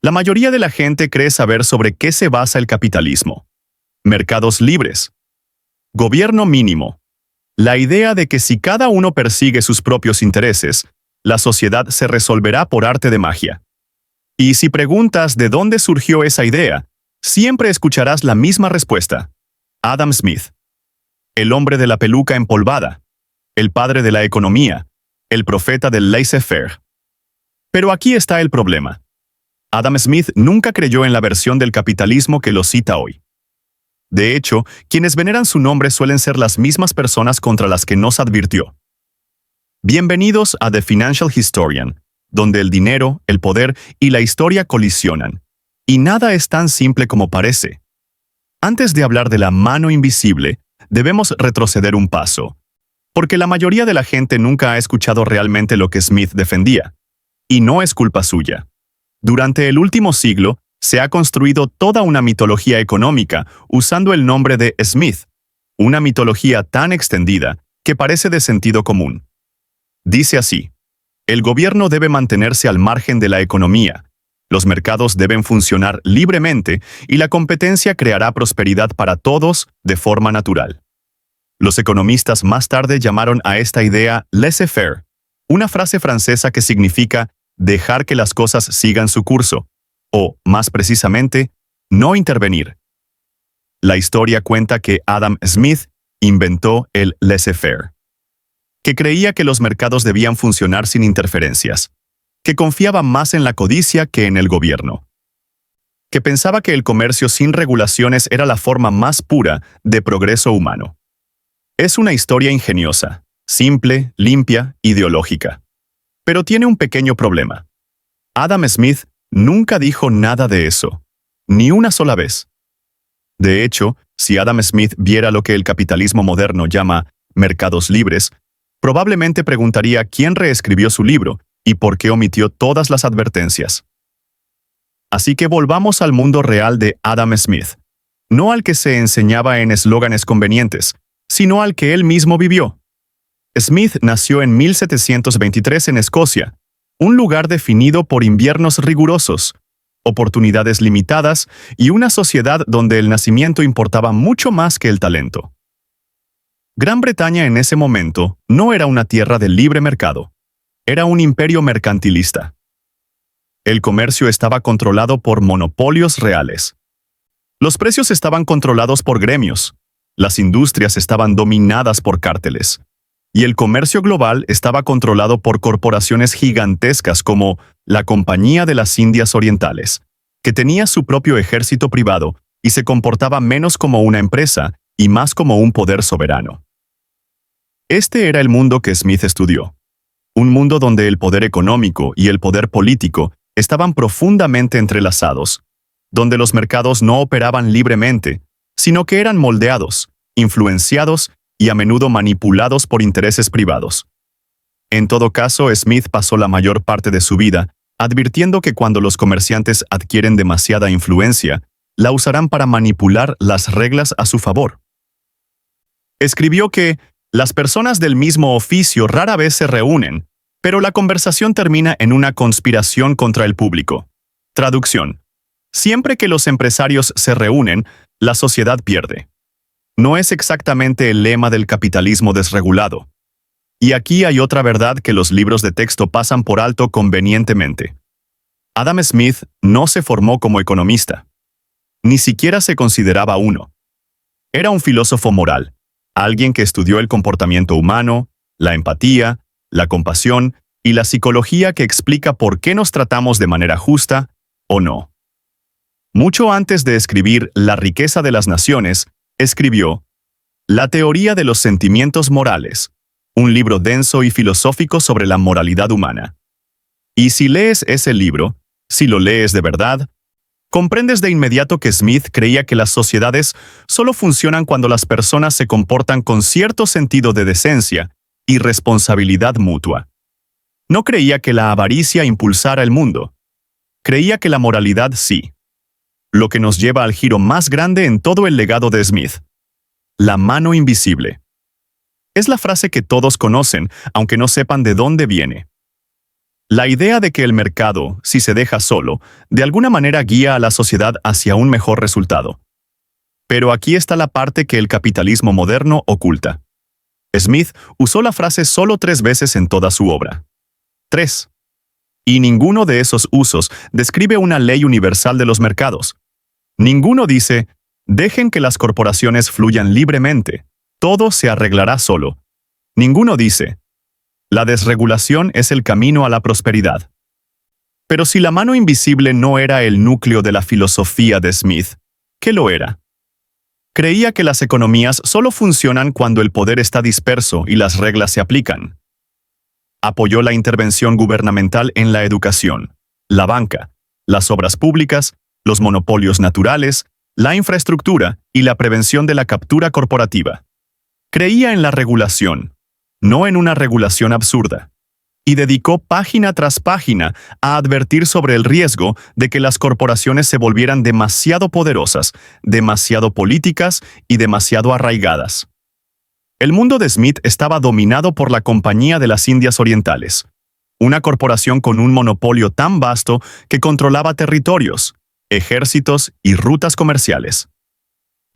La mayoría de la gente cree saber sobre qué se basa el capitalismo. Mercados libres. Gobierno mínimo. La idea de que si cada uno persigue sus propios intereses, la sociedad se resolverá por arte de magia. Y si preguntas de dónde surgió esa idea, siempre escucharás la misma respuesta. Adam Smith. El hombre de la peluca empolvada. El padre de la economía. El profeta del laissez-faire. Pero aquí está el problema. Adam Smith nunca creyó en la versión del capitalismo que lo cita hoy. De hecho, quienes veneran su nombre suelen ser las mismas personas contra las que nos advirtió. Bienvenidos a The Financial Historian, donde el dinero, el poder y la historia colisionan. Y nada es tan simple como parece. Antes de hablar de la mano invisible, debemos retroceder un paso, porque la mayoría de la gente nunca ha escuchado realmente lo que Smith defendía. Y no es culpa suya. Durante el último siglo, se ha construido toda una mitología económica usando el nombre de Smith, una mitología tan extendida que parece de sentido común. Dice así: el gobierno debe mantenerse al margen de la economía, los mercados deben funcionar libremente y la competencia creará prosperidad para todos de forma natural. Los economistas más tarde llamaron a esta idea laissez-faire, una frase francesa que significa dejar que las cosas sigan su curso, o, más precisamente, no intervenir. La historia cuenta que Adam Smith inventó el laissez-faire, que creía que los mercados debían funcionar sin interferencias, que confiaba más en la codicia que en el gobierno, que pensaba que el comercio sin regulaciones era la forma más pura de progreso humano. Es una historia ingeniosa, simple, limpia, ideológica. Pero tiene un pequeño problema. Adam Smith nunca dijo nada de eso, ni una sola vez. De hecho, si Adam Smith viera lo que el capitalismo moderno llama mercados libres, probablemente preguntaría quién reescribió su libro y por qué omitió todas las advertencias. Así que volvamos al mundo real de Adam Smith, no al que se enseñaba en eslóganes convenientes, sino al que él mismo vivió. Smith nació en 1723 en Escocia, un lugar definido por inviernos rigurosos, oportunidades limitadas y una sociedad donde el nacimiento importaba mucho más que el talento. Gran Bretaña en ese momento no era una tierra de libre mercado, era un imperio mercantilista. El comercio estaba controlado por monopolios reales. Los precios estaban controlados por gremios, las industrias estaban dominadas por cárteles, y el comercio global estaba controlado por corporaciones gigantescas como la Compañía de las Indias Orientales, que tenía su propio ejército privado y se comportaba menos como una empresa y más como un poder soberano. Este era el mundo que Smith estudió. Un mundo donde el poder económico y el poder político estaban profundamente entrelazados, donde los mercados no operaban libremente, sino que eran moldeados, influenciados y a menudo manipulados por intereses privados. En todo caso, Smith pasó la mayor parte de su vida advirtiendo que cuando los comerciantes adquieren demasiada influencia, la usarán para manipular las reglas a su favor. Escribió que las personas del mismo oficio rara vez se reúnen, pero la conversación termina en una conspiración contra el público. Traducción: siempre que los empresarios se reúnen, la sociedad pierde. No es exactamente el lema del capitalismo desregulado. Y aquí hay otra verdad que los libros de texto pasan por alto convenientemente. Adam Smith no se formó como economista. Ni siquiera se consideraba uno. Era un filósofo moral, alguien que estudió el comportamiento humano, la empatía, la compasión y la psicología que explica por qué nos tratamos de manera justa o no. Mucho antes de escribir La riqueza de las naciones, escribió La teoría de los sentimientos morales, un libro denso y filosófico sobre la moralidad humana. Y si lees ese libro, si lo lees de verdad, comprendes de inmediato que Smith creía que las sociedades solo funcionan cuando las personas se comportan con cierto sentido de decencia y responsabilidad mutua. No creía que la avaricia impulsara el mundo. Creía que la moralidad sí. Lo que nos lleva al giro más grande en todo el legado de Smith. La mano invisible. Es la frase que todos conocen, aunque no sepan de dónde viene. La idea de que el mercado, si se deja solo, de alguna manera guía a la sociedad hacia un mejor resultado. Pero aquí está la parte que el capitalismo moderno oculta. Smith usó la frase solo 3 veces en toda su obra. 3. Y ninguno de esos usos describe una ley universal de los mercados. Ninguno dice, dejen que las corporaciones fluyan libremente, todo se arreglará solo. Ninguno dice, la desregulación es el camino a la prosperidad. Pero si la mano invisible no era el núcleo de la filosofía de Smith, ¿qué lo era? Creía que las economías solo funcionan cuando el poder está disperso y las reglas se aplican. Apoyó la intervención gubernamental en la educación, la banca, las obras públicas, los monopolios naturales, la infraestructura y la prevención de la captura corporativa. Creía en la regulación, no en una regulación absurda, y dedicó página tras página a advertir sobre el riesgo de que las corporaciones se volvieran demasiado poderosas, demasiado políticas y demasiado arraigadas. El mundo de Smith estaba dominado por la Compañía de las Indias Orientales, una corporación con un monopolio tan vasto que controlaba territorios, ejércitos y rutas comerciales.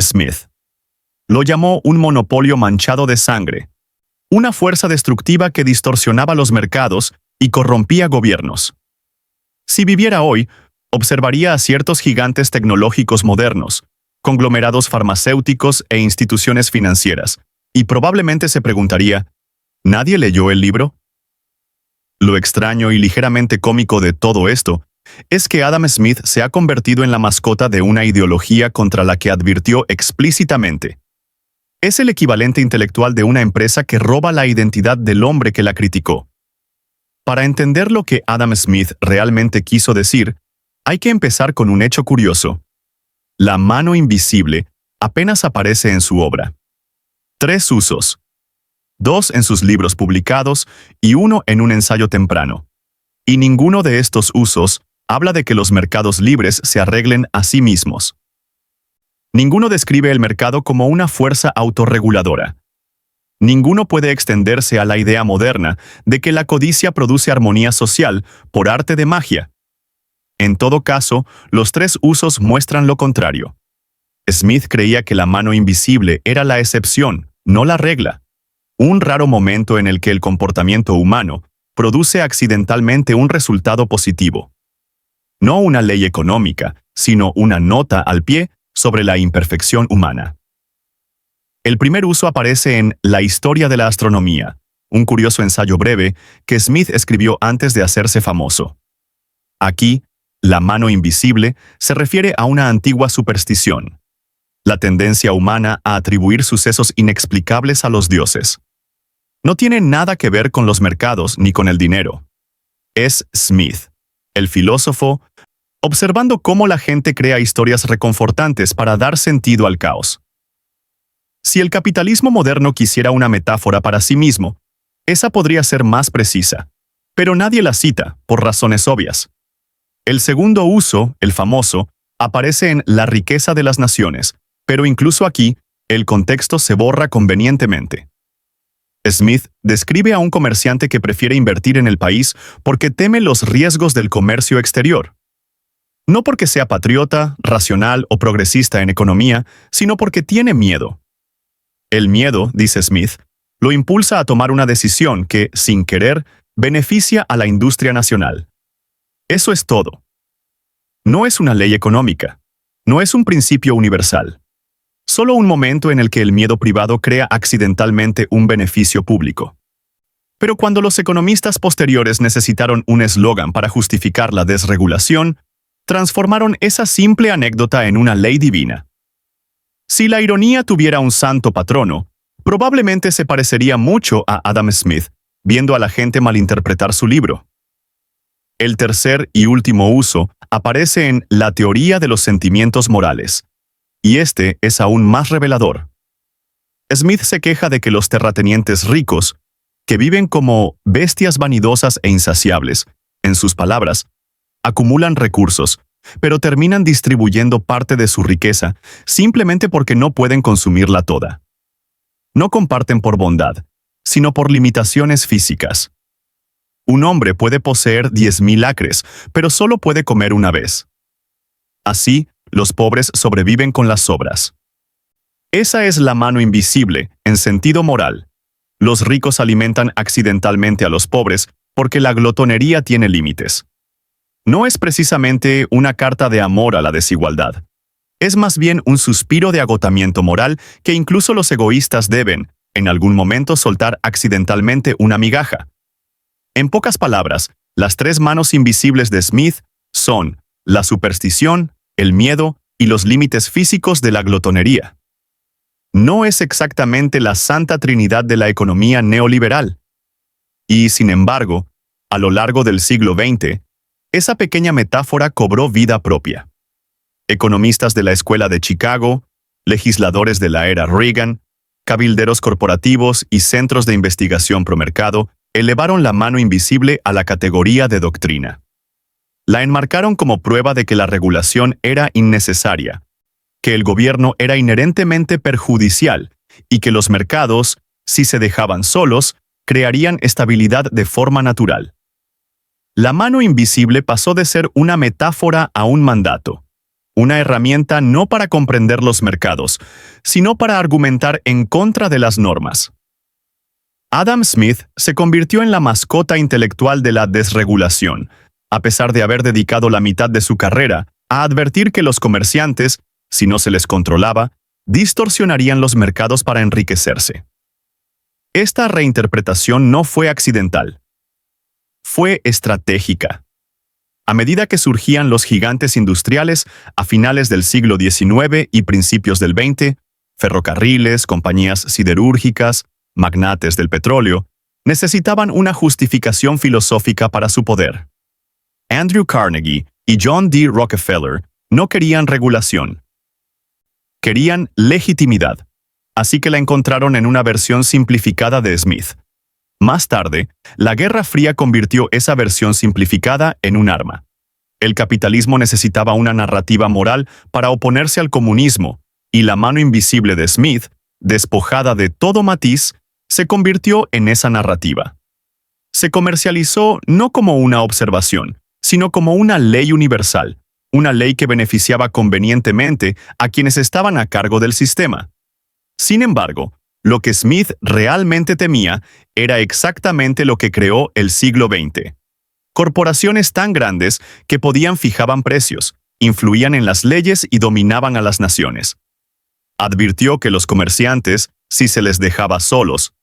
Smith lo llamó un monopolio manchado de sangre, una fuerza destructiva que distorsionaba los mercados y corrompía gobiernos. Si viviera hoy, observaría a ciertos gigantes tecnológicos modernos, conglomerados farmacéuticos e instituciones financieras, y probablemente se preguntaría, ¿nadie leyó el libro? Lo extraño y ligeramente cómico de todo esto es que Adam Smith se ha convertido en la mascota de una ideología contra la que advirtió explícitamente. Es el equivalente intelectual de una empresa que roba la identidad del hombre que la criticó. Para entender lo que Adam Smith realmente quiso decir, hay que empezar con un hecho curioso. La mano invisible apenas aparece en su obra. 3 usos. 2 en sus libros publicados y 1 en un ensayo temprano. Y ninguno de estos usos habla de que los mercados libres se arreglen a sí mismos. Ninguno describe el mercado como una fuerza autorreguladora. Ninguno puede extenderse a la idea moderna de que la codicia produce armonía social por arte de magia. En todo caso, los 3 usos muestran lo contrario. Smith creía que la mano invisible era la excepción, no la regla. Un raro momento en el que el comportamiento humano produce accidentalmente un resultado positivo. No una ley económica, sino una nota al pie sobre la imperfección humana. El primer uso aparece en La historia de la astronomía, un curioso ensayo breve que Smith escribió antes de hacerse famoso. Aquí, la mano invisible se refiere a una antigua superstición, la tendencia humana a atribuir sucesos inexplicables a los dioses. No tiene nada que ver con los mercados ni con el dinero. Es Smith, el filósofo, observando cómo la gente crea historias reconfortantes para dar sentido al caos. Si el capitalismo moderno quisiera una metáfora para sí mismo, esa podría ser más precisa, pero nadie la cita, por razones obvias. El segundo uso, el famoso, aparece en La riqueza de las naciones, pero incluso aquí, el contexto se borra convenientemente. Smith describe a un comerciante que prefiere invertir en el país porque teme los riesgos del comercio exterior. No porque sea patriota, racional o progresista en economía, sino porque tiene miedo. El miedo, dice Smith, lo impulsa a tomar una decisión que, sin querer, beneficia a la industria nacional. Eso es todo. No es una ley económica. No es un principio universal. Solo un momento en el que el miedo privado crea accidentalmente un beneficio público. Pero cuando los economistas posteriores necesitaron un eslogan para justificar la desregulación, transformaron esa simple anécdota en una ley divina. Si la ironía tuviera un santo patrono, probablemente se parecería mucho a Adam Smith, viendo a la gente malinterpretar su libro. El tercer y último uso aparece en La teoría de los sentimientos morales, y este es aún más revelador. Smith se queja de que los terratenientes ricos, que viven como bestias vanidosas e insaciables, en sus palabras, acumulan recursos, pero terminan distribuyendo parte de su riqueza simplemente porque no pueden consumirla toda. No comparten por bondad, sino por limitaciones físicas. Un hombre puede poseer 10.000 acres, pero solo puede comer una vez. Así, los pobres sobreviven con las sobras. Esa es la mano invisible, en sentido moral. Los ricos alimentan accidentalmente a los pobres porque la glotonería tiene límites. No es precisamente una carta de amor a la desigualdad. Es más bien un suspiro de agotamiento moral que incluso los egoístas deben, en algún momento, soltar accidentalmente una migaja. En pocas palabras, las tres manos invisibles de Smith son la superstición, el miedo y los límites físicos de la glotonería. No es exactamente la santa trinidad de la economía neoliberal. Y, sin embargo, a lo largo del siglo XX, esa pequeña metáfora cobró vida propia. Economistas de la Escuela de Chicago, legisladores de la era Reagan, cabilderos corporativos y centros de investigación promercado elevaron la mano invisible a la categoría de doctrina. La enmarcaron como prueba de que la regulación era innecesaria, que el gobierno era inherentemente perjudicial y que los mercados, si se dejaban solos, crearían estabilidad de forma natural. La mano invisible pasó de ser una metáfora a un mandato, una herramienta no para comprender los mercados, sino para argumentar en contra de las normas. Adam Smith se convirtió en la mascota intelectual de la desregulación, a pesar de haber dedicado la mitad de su carrera a advertir que los comerciantes, si no se les controlaba, distorsionarían los mercados para enriquecerse. Esta reinterpretación no fue accidental. Fue estratégica. A medida que surgían los gigantes industriales a finales del siglo XIX y principios del XX, ferrocarriles, compañías siderúrgicas, magnates del petróleo, necesitaban una justificación filosófica para su poder. Andrew Carnegie y John D. Rockefeller no querían regulación. Querían legitimidad, así que la encontraron en una versión simplificada de Smith. Más tarde, la Guerra Fría convirtió esa versión simplificada en un arma. El capitalismo necesitaba una narrativa moral para oponerse al comunismo, y la mano invisible de Smith, despojada de todo matiz, se convirtió en esa narrativa. Se comercializó no como una observación, sino como una ley universal, una ley que beneficiaba convenientemente a quienes estaban a cargo del sistema. Sin embargo, lo que Smith realmente temía era exactamente lo que creó el siglo XX. Corporaciones tan grandes que fijaban precios, influían en las leyes y dominaban a las naciones. Advirtió que los comerciantes, si se les dejaba solos,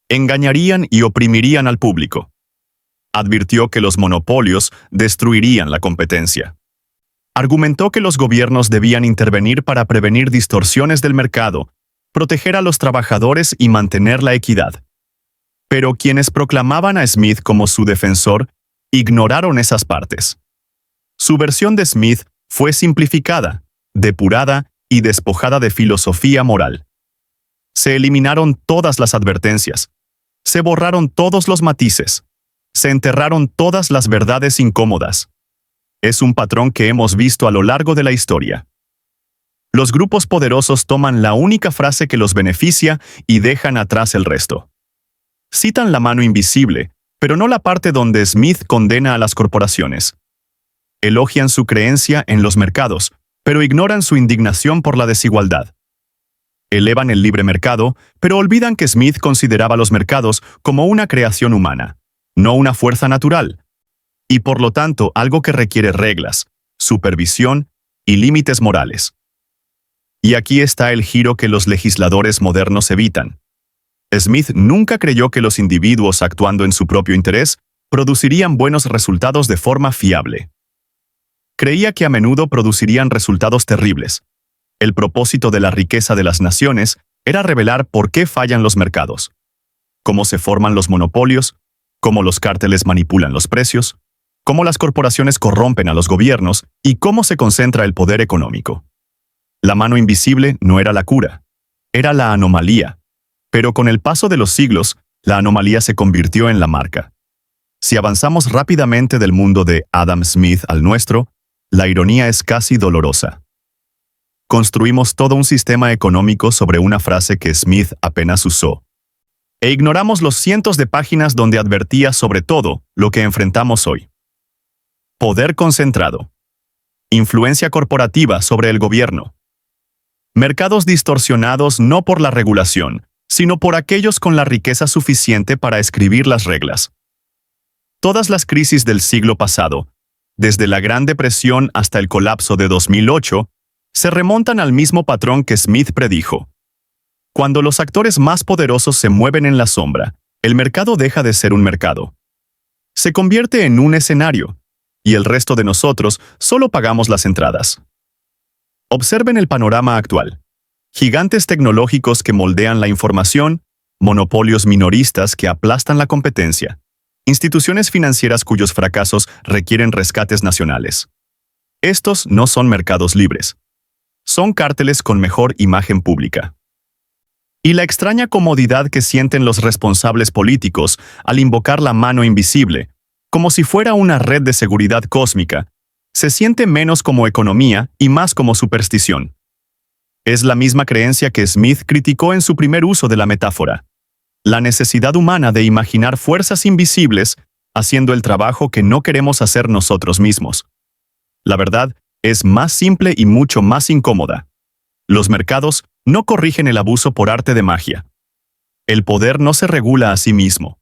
engañarían y oprimirían al público. Advirtió que los monopolios destruirían la competencia. Argumentó que los gobiernos debían intervenir para prevenir distorsiones del mercado, proteger a los trabajadores y mantener la equidad. Pero quienes proclamaban a Smith como su defensor ignoraron esas partes. Su versión de Smith fue simplificada, depurada y despojada de filosofía moral. Se eliminaron todas las advertencias, se borraron todos los matices, se enterraron todas las verdades incómodas. Es un patrón que hemos visto a lo largo de la historia. Los grupos poderosos toman la única frase que los beneficia y dejan atrás el resto. Citan la mano invisible, pero no la parte donde Smith condena a las corporaciones. Elogian su creencia en los mercados, pero ignoran su indignación por la desigualdad. Elevan el libre mercado, pero olvidan que Smith consideraba los mercados como una creación humana, no una fuerza natural, y por lo tanto algo que requiere reglas, supervisión y límites morales. Y aquí está el giro que los legisladores modernos evitan. Smith nunca creyó que los individuos actuando en su propio interés producirían buenos resultados de forma fiable. Creía que a menudo producirían resultados terribles. El propósito de la riqueza de las naciones era revelar por qué fallan los mercados, cómo se forman los monopolios, cómo los cárteles manipulan los precios, cómo las corporaciones corrompen a los gobiernos y cómo se concentra el poder económico. La mano invisible no era la cura, era la anomalía. Pero con el paso de los siglos, la anomalía se convirtió en la marca. Si avanzamos rápidamente del mundo de Adam Smith al nuestro, la ironía es casi dolorosa. Construimos todo un sistema económico sobre una frase que Smith apenas usó. e ignoramos los cientos de páginas donde advertía sobre todo lo que enfrentamos hoy. Poder concentrado. Influencia corporativa sobre el gobierno. Mercados distorsionados no por la regulación, sino por aquellos con la riqueza suficiente para escribir las reglas. Todas las crisis del siglo pasado, desde la Gran Depresión hasta el colapso de 2008, se remontan al mismo patrón que Smith predijo. Cuando los actores más poderosos se mueven en la sombra, el mercado deja de ser un mercado. Se convierte en un escenario, y el resto de nosotros solo pagamos las entradas. Observen el panorama actual. Gigantes tecnológicos que moldean la información, monopolios minoristas que aplastan la competencia, instituciones financieras cuyos fracasos requieren rescates nacionales. Estos no son mercados libres. Son cárteles con mejor imagen pública. Y la extraña comodidad que sienten los responsables políticos al invocar la mano invisible, como si fuera una red de seguridad cósmica, se siente menos como economía y más como superstición. Es la misma creencia que Smith criticó en su primer uso de la metáfora. La necesidad humana de imaginar fuerzas invisibles haciendo el trabajo que no queremos hacer nosotros mismos. La verdad es más simple y mucho más incómoda. Los mercados no corrigen el abuso por arte de magia. El poder no se regula a sí mismo.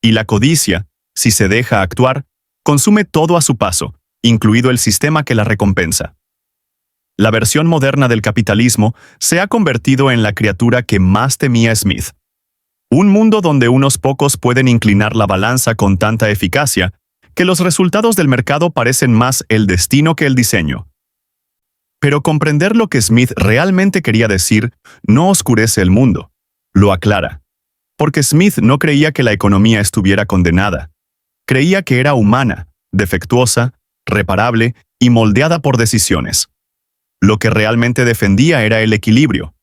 Y la codicia, si se deja actuar, consume todo a su paso, incluido el sistema que la recompensa. La versión moderna del capitalismo se ha convertido en la criatura que más temía Smith. Un mundo donde unos pocos pueden inclinar la balanza con tanta eficacia que los resultados del mercado parecen más el destino que el diseño. Pero comprender lo que Smith realmente quería decir no oscurece el mundo, lo aclara. Porque Smith no creía que la economía estuviera condenada. Creía que era humana, defectuosa, reparable y moldeada por decisiones. Lo que realmente defendía era el equilibrio.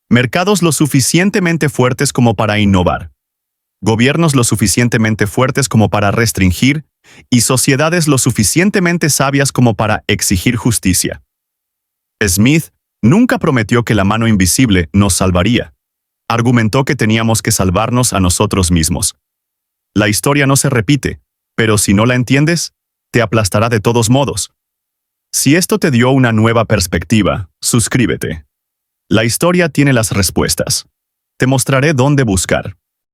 Mercados lo suficientemente fuertes como para innovar. Gobiernos lo suficientemente fuertes como para restringir y sociedades lo suficientemente sabias como para exigir justicia. Smith nunca prometió que la mano invisible nos salvaría. Argumentó que teníamos que salvarnos a nosotros mismos. La historia no se repite, pero si no la entiendes, te aplastará de todos modos. Si esto te dio una nueva perspectiva, suscríbete. La historia tiene las respuestas. Te mostraré dónde buscar.